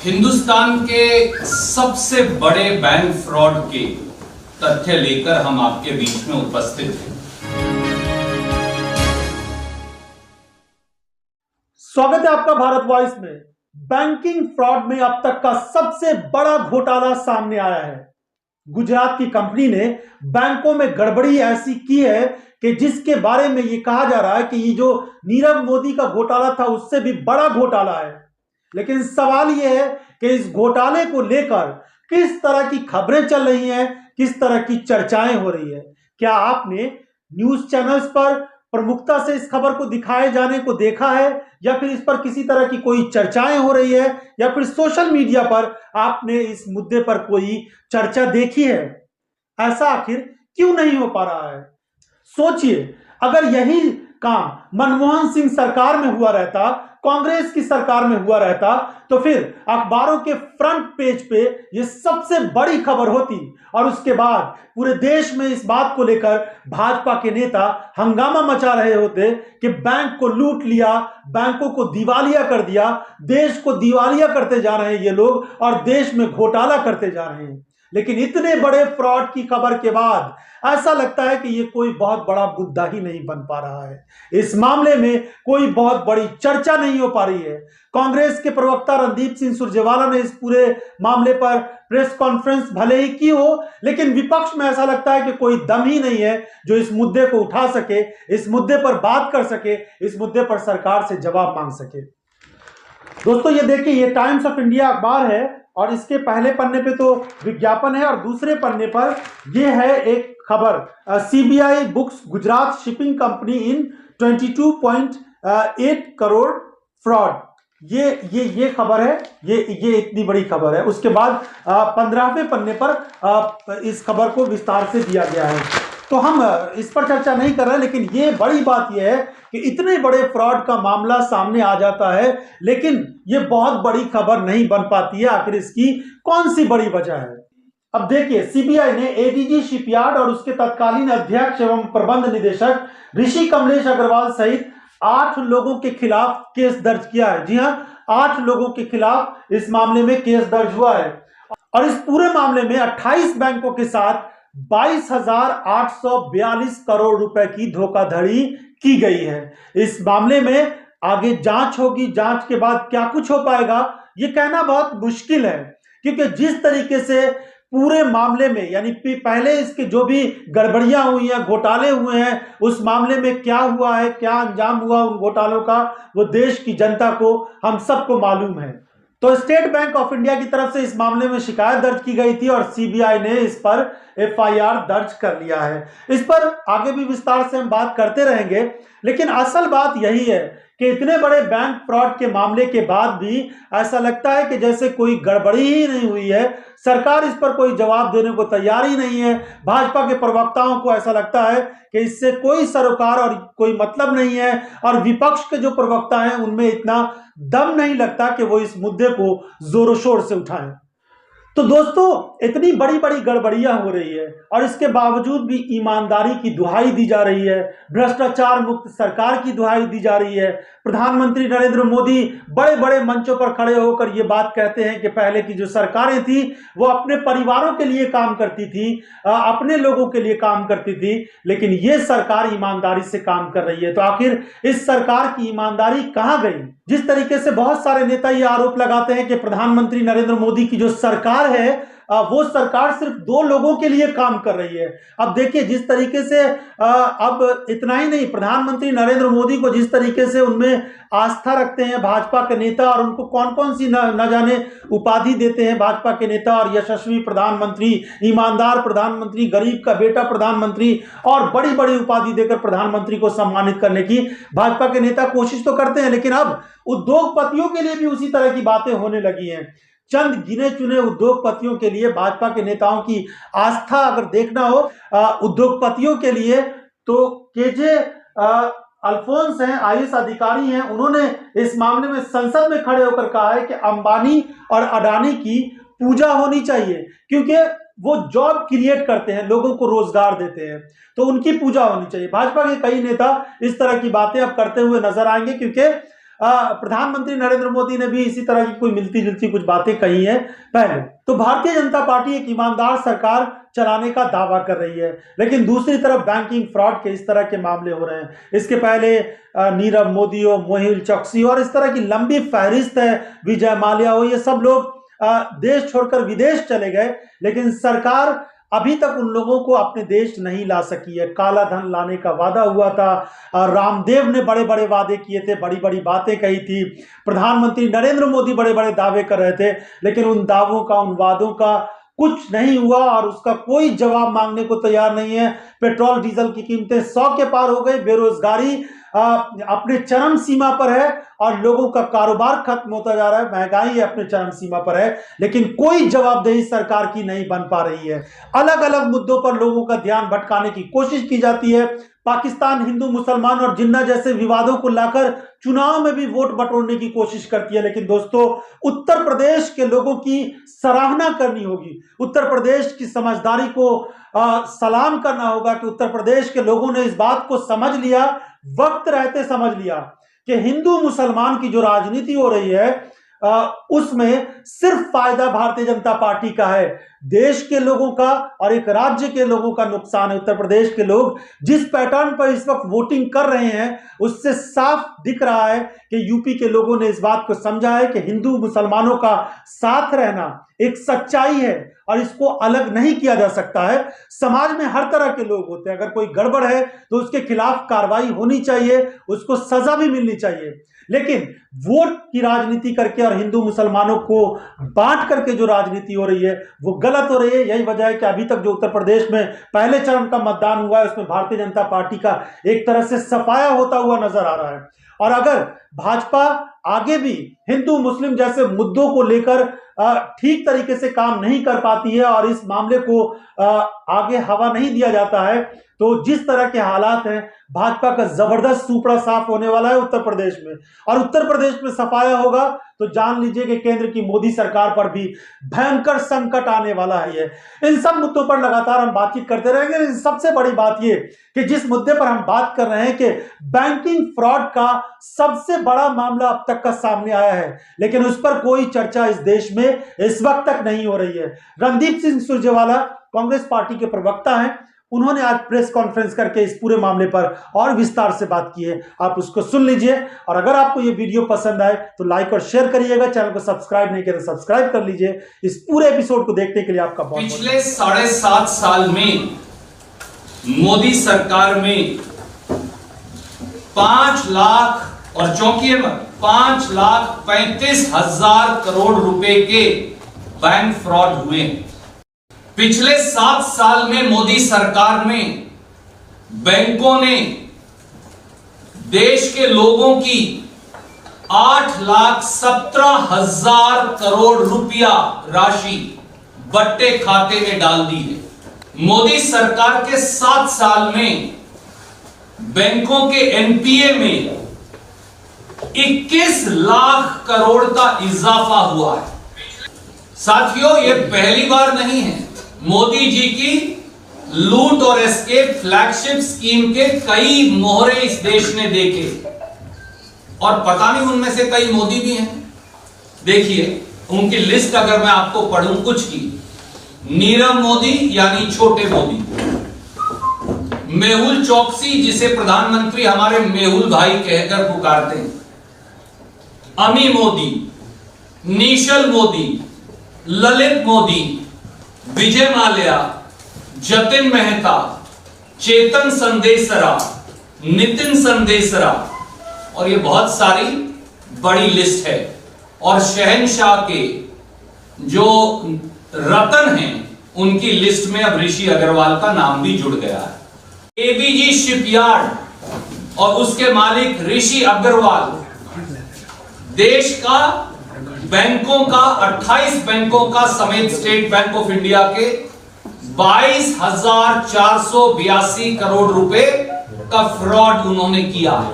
हिंदुस्तान के सबसे बड़े बैंक फ्रॉड के तथ्य लेकर हम आपके बीच में उपस्थित हैं। स्वागत है आपका भारत वॉइस में। बैंकिंग फ्रॉड में अब तक का सबसे बड़ा घोटाला सामने आया है। गुजरात की कंपनी ने बैंकों में गड़बड़ी ऐसी की है कि जिसके बारे में यह कहा जा रहा है कि ये जो नीरव मोदी का घोटाला था उससे भी बड़ा घोटाला है। लेकिन सवाल यह है कि इस घोटाले को लेकर किस तरह की खबरें चल रही हैं, किस तरह की चर्चाएं हो रही है। क्या आपने न्यूज चैनल्स पर प्रमुखता से इस खबर को दिखाए जाने को देखा है, या फिर इस पर किसी तरह की कोई चर्चाएं हो रही है, या फिर सोशल मीडिया पर आपने इस मुद्दे पर कोई चर्चा देखी है? ऐसा आखिर क्यों नहीं हो पा रहा है? सोचिए, अगर यही काम मनमोहन सिंह सरकार में हुआ रहता, कांग्रेस की सरकार में हुआ रहता, तो फिर अखबारों के फ्रंट पेज पे यह सबसे बड़ी खबर होती और उसके बाद पूरे देश में इस बात को लेकर भाजपा के नेता हंगामा मचा रहे होते कि बैंक को लूट लिया, बैंकों को दिवालिया कर दिया, देश को दिवालिया करते जा रहे हैं ये लोग और देश में घोटाला करते जा रहे हैं। लेकिन इतने बड़े फ्रॉड की खबर के बाद ऐसा लगता है कि ये कोई बहुत बड़ा मुद्दा ही नहीं बन पा रहा है। इस मामले में कोई बहुत बड़ी चर्चा नहीं हो पा रही है। कांग्रेस के प्रवक्ता रणदीप सिंह सुरजेवाला ने इस पूरे मामले पर प्रेस कॉन्फ्रेंस भले ही की हो, लेकिन विपक्ष में ऐसा लगता है कि कोई दम ही नहीं है जो इस मुद्दे को उठा सके, इस मुद्दे पर बात कर सके, इस मुद्दे पर सरकार से जवाब मांग सके। दोस्तों ये देखिए, ये टाइम्स ऑफ इंडिया अखबार है और इसके पहले पन्ने पे तो विज्ञापन है और दूसरे पन्ने पर यह है एक खबर, CBI books Gujarat shipping company इन 22.8 करोड़ फ्रॉड। ये खबर है, ये इतनी बड़ी खबर है। उसके बाद 15वें पन्ने पर इस खबर को विस्तार से दिया गया है। तो हम इस पर चर्चा नहीं कर रहे, लेकिन ये बड़ी बात यह है कि इतने बड़े फ्रॉड का मामला सामने आ जाता है, लेकिन ये बहुत बड़ी खबर नहीं बन पाती है। आखिर इसकी कौन सी बड़ी वजह है? अब देखिए, सीबीआई ने एडीजी शिपयार्ड और उसके तत्कालीन अध्यक्ष एवं प्रबंध निदेशक ऋषि कमलेश अग्रवाल सहित 8 लोगों के खिलाफ केस दर्ज किया है। जी हां, 8 लोगों के खिलाफ इस मामले में केस दर्ज हुआ है और इस पूरे मामले में 28 बैंकों के साथ 22,842 करोड़ रुपए की धोखाधड़ी की गई है। इस मामले में आगे जांच होगी, जांच के बाद क्या कुछ हो पाएगा यह कहना बहुत मुश्किल है, क्योंकि जिस तरीके से पूरे मामले में, यानी पहले इसके जो भी गड़बड़ियां हुई हैं, घोटाले हुए हैं, उस मामले में क्या हुआ है, क्या अंजाम हुआ उन घोटालों का, वो देश की जनता को, हम सबको मालूम है। तो स्टेट बैंक ऑफ इंडिया की तरफ से इस मामले में शिकायत दर्ज की गई थी और सीबीआई ने इस पर एफआईआर दर्ज कर लिया है। इस पर आगे भी विस्तार से हम बात करते रहेंगे, लेकिन असल बात यही है कि इतने बड़े बैंक फ्रॉड के मामले के बाद भी ऐसा लगता है कि जैसे कोई गड़बड़ी ही नहीं हुई है। सरकार इस पर कोई जवाब देने को तैयार ही नहीं है। भाजपा के प्रवक्ताओं को ऐसा लगता है कि इससे कोई सरोकार और कोई मतलब नहीं है, और विपक्ष के जो प्रवक्ता हैं उनमें इतना दम नहीं लगता कि वो इस मुद्दे को जोरों शोर से उठाएं। तो दोस्तों, इतनी बड़ी बड़ी गड़बड़ियां हो रही है और इसके बावजूद भी ईमानदारी की दुहाई दी जा रही है, भ्रष्टाचार मुक्त सरकार की दुहाई दी जा रही है। प्रधानमंत्री नरेंद्र मोदी बड़े बड़े मंचों पर खड़े होकर ये बात कहते हैं कि पहले की जो सरकारें थी वो अपने परिवारों के लिए काम करती थी, अपने लोगों के लिए काम करती थी, लेकिन ये सरकार ईमानदारी से काम कर रही है। तो आखिर इस सरकार की ईमानदारी कहां गई? जिस तरीके से बहुत सारे नेता ये आरोप लगाते हैं कि प्रधानमंत्री नरेंद्र मोदी की जो सरकार है वो सरकार सिर्फ 2 लोगों के लिए काम कर रही है। अब देखिए, जिस तरीके से अब इतना ही नहीं, प्रधानमंत्री नरेंद्र मोदी को जिस तरीके से उनमें आस्था रखते हैं भाजपा के नेता, और उनको कौन कौन सी न जाने उपाधि देते हैं भाजपा के नेता, और यशस्वी प्रधानमंत्री, ईमानदार प्रधानमंत्री, गरीब का बेटा प्रधानमंत्री, और बड़ी बड़ी उपाधि देकर प्रधानमंत्री को सम्मानित करने की भाजपा के नेता कोशिश तो करते हैं। लेकिन अब उद्योगपतियों के लिए भी उसी तरह की बातें होने लगी हैं। चंद गिने चुने उद्योगपतियों के लिए भाजपा के नेताओं की आस्था अगर देखना हो उद्योगपतियों के लिए, तो केजे अल्फोंस हैं, आईएएस अधिकारी हैं, उन्होंने इस मामले में संसद में खड़े होकर कहा है कि अंबानी और अडानी की पूजा होनी चाहिए, क्योंकि वो जॉब क्रिएट करते हैं, लोगों को रोजगार देते हैं, तो उनकी पूजा होनी चाहिए। भाजपा के कई नेता इस तरह की बातें अब करते हुए नजर आएंगे, क्योंकि प्रधानमंत्री नरेंद्र मोदी ने भी इसी तरह की कोई मिलती जुलती कुछ बातें कही है पहले। तो भारतीय जनता पार्टी एक ईमानदार सरकार चलाने का दावा कर रही है, लेकिन दूसरी तरफ बैंकिंग फ्रॉड के इस तरह के मामले हो रहे हैं। इसके पहले नीरव मोदी हो, मेहुल चोकसी और इस तरह की लंबी फहरिस्त है, विजय माल्या हो, ये सब लोग देश छोड़कर विदेश चले गए, लेकिन सरकार अभी तक उन लोगों को अपने देश नहीं ला सकी है। काला धन लाने का वादा हुआ था, रामदेव ने बड़े बड़े वादे किए थे, बड़ी बड़ी बातें कही थी, प्रधानमंत्री नरेंद्र मोदी बड़े बड़े दावे कर रहे थे, लेकिन उन दावों का, उन वादों का कुछ नहीं हुआ और उसका कोई जवाब मांगने को तैयार नहीं है। पेट्रोल डीजल की कीमतें 100 के पार हो गई, बेरोजगारी अपने चरम सीमा पर है और लोगों का कारोबार खत्म होता जा रहा है, महंगाई अपने चरम सीमा पर है, लेकिन कोई जवाबदेही सरकार की नहीं बन पा रही है। अलग अलग मुद्दों पर लोगों का ध्यान भटकाने की कोशिश की जाती है। पाकिस्तान हिंदू मुसलमान और जिन्ना जैसे विवादों को लाकर चुनाव में भी वोट बटोरने की कोशिश करती है। लेकिन दोस्तों, उत्तर प्रदेश के लोगों की सराहना करनी होगी, उत्तर प्रदेश की समझदारी को सलाम करना होगा कि उत्तर प्रदेश के लोगों ने इस बात को समझ लिया, वक्त रहते समझ लिया कि हिंदू मुसलमान की जो राजनीति हो रही है उसमें सिर्फ फायदा भारतीय जनता पार्टी का है, देश के लोगों का और एक राज्य के लोगों का नुकसान है। उत्तर प्रदेश के लोग जिस पैटर्न पर इस वक्त वोटिंग कर रहे हैं उससे साफ दिख रहा है कि यूपी के लोगों ने इस बात को समझा है कि हिंदू मुसलमानों का साथ रहना एक सच्चाई है और इसको अलग नहीं किया जा सकता है। समाज में हर तरह के लोग होते हैं, अगर कोई गड़बड़ है तो उसके खिलाफ कार्रवाई होनी चाहिए, उसको सजा भी मिलनी चाहिए, लेकिन वोट की राजनीति करके और हिंदू मुसलमानों को बांट करके जो राजनीति हो रही है वो गलत हो रही है। यही वजह है कि अभी तक जो उत्तर प्रदेश में पहले चरण का मतदान हुआ है उसमें भारतीय जनता पार्टी का एक तरह से सफाया होता हुआ नजर आ रहा है। और अगर भाजपा आगे भी हिंदू मुस्लिम जैसे मुद्दों को लेकर ठीक तरीके से काम नहीं कर पाती है और इस मामले को आगे हवा नहीं दिया जाता है, तो जिस तरह के हालात हैं भाजपा का जबरदस्त सुपड़ा साफ होने वाला है उत्तर प्रदेश में। और उत्तर प्रदेश में सफाया होगा तो जान लीजिए कि केंद्र की मोदी सरकार पर भी भयंकर संकट आने वाला है। इन सब मुद्दों पर लगातार हम बातचीत करते रहेंगे। सबसे बड़ी बात यह कि जिस मुद्दे पर हम बात कर रहे हैं कि बैंकिंग फ्रॉड का सबसे बड़ा मामला अब तक का सामने आया है, लेकिन उस पर कोई चर्चा इस देश में इस वक्त तक नहीं हो रही है। रणदीप सिंह सुरजेवाला कांग्रेस पार्टी के प्रवक्ता हैं, उन्होंने आज प्रेस कॉन्फ्रेंस करके इस पूरे मामले पर और विस्तार से बात की है, आप उसको सुन लीजिए। और अगर आपको ये वीडियो पसंद आए तो लाइक और शेयर करिएगा, चैनल को सब्सक्राइब नहीं किया तो सब्सक्राइब कर लीजिए। इस पूरे एपिसोड को देखने के लिए आपका बहुत पिछले 7.5 साल में मोदी सरकार में 5 लाख और चौंकिए मत 5,35,000 करोड़ रुपए के बैंक फ्रॉड हुए हैं। पिछले 7 साल में मोदी सरकार में बैंकों ने देश के लोगों की 8,17,000 करोड़ रुपया राशि बट्टे खाते में डाल दी है। मोदी सरकार के 7 साल में बैंकों के एनपीए में 21 लाख करोड़ का इजाफा हुआ है। साथियों, यह पहली बार नहीं है। मोदी जी की लूट और एस्केप फ्लैगशिप स्कीम के कई मोहरे इस देश ने देखे और पता नहीं उनमें से कई मोदी भी हैं। देखिए उनकी लिस्ट अगर मैं आपको पढ़ूं कुछ की, नीरव मोदी यानी छोटे मोदी, मेहुल चोकसी जिसे प्रधानमंत्री हमारे मेहुल भाई कहकर पुकारते हैं, अमी मोदी, निशल मोदी, ललित मोदी, विजय माल्या, जतिन मेहता, चेतन संदेशरा, नितिन संदेशरा, और ये बहुत सारी बड़ी लिस्ट है। और शहनशाह के जो रतन हैं उनकी लिस्ट में अब ऋषि अग्रवाल का नाम भी जुड़ गया है। एबीजी शिपयार्ड और उसके मालिक ऋषि अग्रवाल देश का बैंकों का 28 बैंकों का समेत स्टेट बैंक ऑफ इंडिया के 22,482 करोड़ रुपए का फ्रॉड उन्होंने किया है।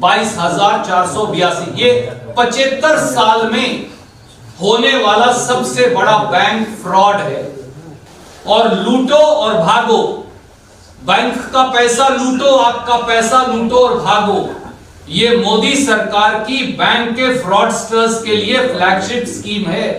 22,482, ये 75 साल में होने वाला सबसे बड़ा बैंक फ्रॉड है। और लूटो और भागो, बैंक का पैसा लूटो, आपका पैसा लूटो और भागो, ये मोदी सरकार की बैंक के फ्रॉडस्टर्स के लिए फ्लैगशिप स्कीम है।